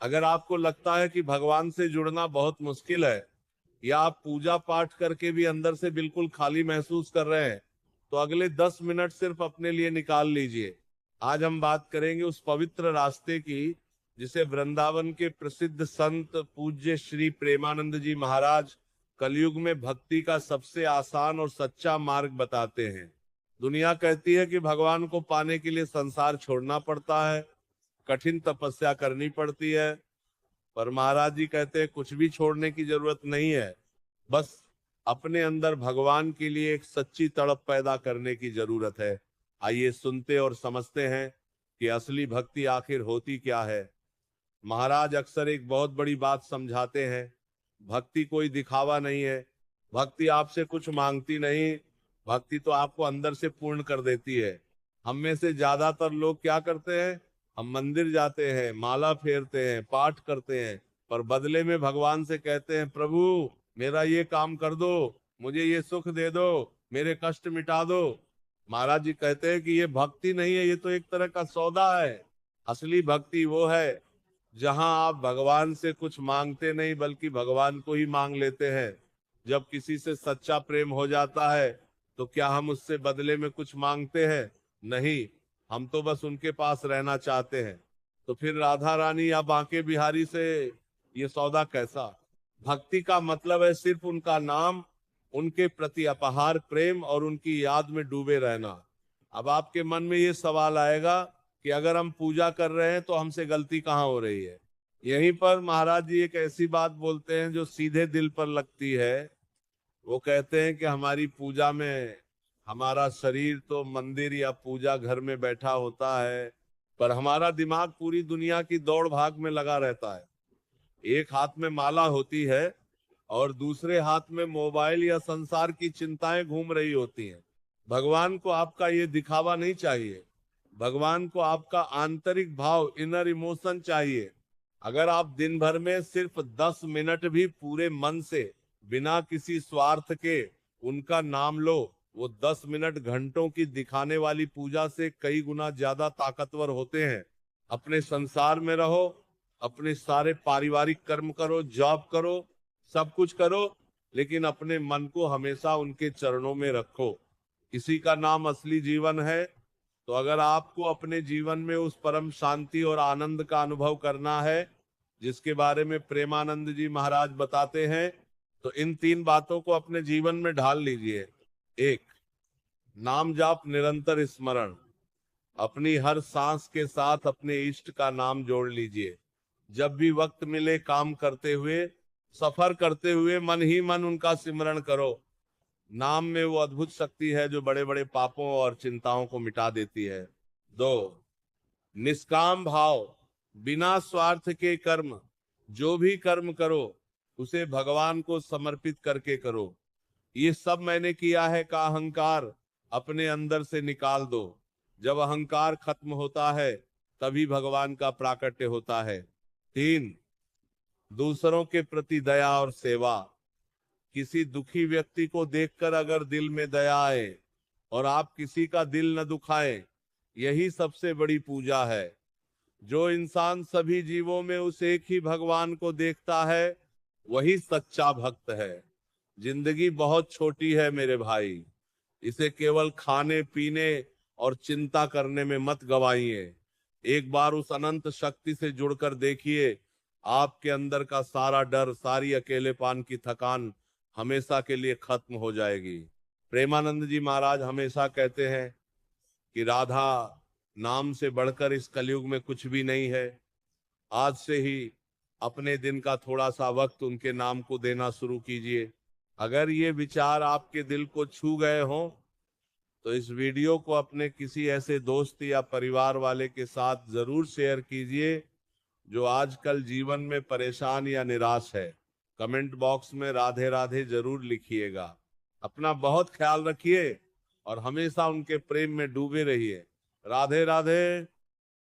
अगर आपको लगता है कि भगवान से जुड़ना बहुत मुश्किल है, या आप पूजा पाठ करके भी अंदर से बिल्कुल खाली महसूस कर रहे हैं, तो अगले 10 मिनट सिर्फ अपने लिए निकाल लीजिए। आज हम बात करेंगे उस पवित्र रास्ते की जिसे वृंदावन के प्रसिद्ध संत पूज्य श्री प्रेमानंद जी महाराज कलयुग में भक्ति का सबसे आसान और सच्चा मार्ग बताते हैं। दुनिया कहती है कि भगवान को पाने के लिए संसार छोड़ना पड़ता है, कठिन तपस्या करनी पड़ती है, पर महाराज जी कहते हैं कुछ भी छोड़ने की जरूरत नहीं है, बस अपने अंदर भगवान के लिए एक सच्ची तड़प पैदा करने की जरूरत है। आइए सुनते और समझते हैं कि असली भक्ति आखिर होती क्या है। महाराज अक्सर एक बहुत बड़ी बात समझाते हैं, भक्ति कोई दिखावा नहीं है, भक्ति आपसे कुछ मांगती नहीं, भक्ति तो आपको अंदर से पूर्ण कर देती है। हम में से ज्यादातर लोग क्या करते हैं, हम मंदिर जाते हैं, माला फेरते हैं, पाठ करते हैं, पर बदले में भगवान से कहते हैं प्रभु मेरा ये काम कर दो, मुझे ये सुख दे दो, मेरे कष्ट मिटा दो। महाराज जी कहते हैं कि ये भक्ति नहीं है, ये तो एक तरह का सौदा है। असली भक्ति वो है जहां आप भगवान से कुछ मांगते नहीं बल्कि भगवान को ही मांग लेते हैं। जब किसी से सच्चा प्रेम हो जाता है तो क्या हम उससे बदले में कुछ मांगते हैं? नहीं, हम तो बस उनके पास रहना चाहते हैं। तो फिर राधा रानी या बांके बिहारी से ये सौदा कैसा? भक्ति का मतलब है सिर्फ उनका नाम, उनके प्रति अपार प्रेम और उनकी याद में डूबे रहना। अब आपके मन में ये सवाल आएगा कि अगर हम पूजा कर रहे हैं तो हमसे गलती कहाँ हो रही है? यहीं पर महाराज जी एक ऐसी बात बोलते हैं जो सीधे दिल पर लगती है। वो कहते हैं कि हमारी पूजा में हमारा शरीर तो मंदिर या पूजा घर में बैठा होता है, पर हमारा दिमाग पूरी दुनिया की दौड़ भाग में लगा रहता है। एक हाथ में माला होती है और दूसरे हाथ में मोबाइल या संसार की चिंताएं घूम रही होती हैं। भगवान को आपका ये दिखावा नहीं चाहिए, भगवान को आपका आंतरिक भाव, इनर इमोशन चाहिए। अगर आप दिन भर में सिर्फ 10 मिनट भी पूरे मन से बिना किसी स्वार्थ के उनका नाम लो, वो 10 मिनट घंटों की दिखाने वाली पूजा से कई गुना ज्यादा ताकतवर होते हैं। अपने संसार में रहो, अपने सारे पारिवारिक कर्म करो, जॉब करो, सब कुछ करो, लेकिन अपने मन को हमेशा उनके चरणों में रखो। इसी का नाम असली जीवन है। तो अगर आपको अपने जीवन में उस परम शांति और आनंद का अनुभव करना है जिसके बारे में प्रेमानंद जी महाराज बताते हैं, तो इन 3 बातों को अपने जीवन में ढाल लीजिए। 1, नाम जाप निरंतर स्मरण। अपनी हर सांस के साथ अपने इष्ट का नाम जोड़ लीजिए। जब भी वक्त मिले, काम करते हुए, सफर करते हुए मन ही मन उनका सिमरण करो। नाम में वो अद्भुत शक्ति है जो बड़े बड़े पापों और चिंताओं को मिटा देती है। 2, निष्काम भाव, बिना स्वार्थ के कर्म। जो भी कर्म करो उसे भगवान को समर्पित करके करो। ये सब मैंने किया है का अहंकार अपने अंदर से निकाल दो। जब अहंकार खत्म होता है तभी भगवान का प्राकट्य होता है। 3, दूसरों के प्रति दया और सेवा। किसी दुखी व्यक्ति को देखकर अगर दिल में दया आए और आप किसी का दिल न दुखाएं, यही सबसे बड़ी पूजा है। जो इंसान सभी जीवों में उस एक ही भगवान को देखता है वही सच्चा भक्त है। जिंदगी बहुत छोटी है मेरे भाई, इसे केवल खाने पीने और चिंता करने में मत गवाइए। एक बार उस अनंत शक्ति से जुड़कर देखिए, आपके अंदर का सारा डर, सारी अकेलेपन की थकान हमेशा के लिए खत्म हो जाएगी। प्रेमानंद जी महाराज हमेशा कहते हैं कि राधा नाम से बढ़कर इस कलयुग में कुछ भी नहीं है। आज से ही अपने दिन का थोड़ा सा वक्त उनके नाम को देना शुरू कीजिए। अगर ये विचार आपके दिल को छू गए हों तो इस वीडियो को अपने किसी ऐसे दोस्त या परिवार वाले के साथ जरूर शेयर कीजिए जो आजकल जीवन में परेशान या निराश है। कमेंट बॉक्स में राधे राधे जरूर लिखिएगा। अपना बहुत ख्याल रखिए और हमेशा उनके प्रेम में डूबे रहिए। राधे राधे।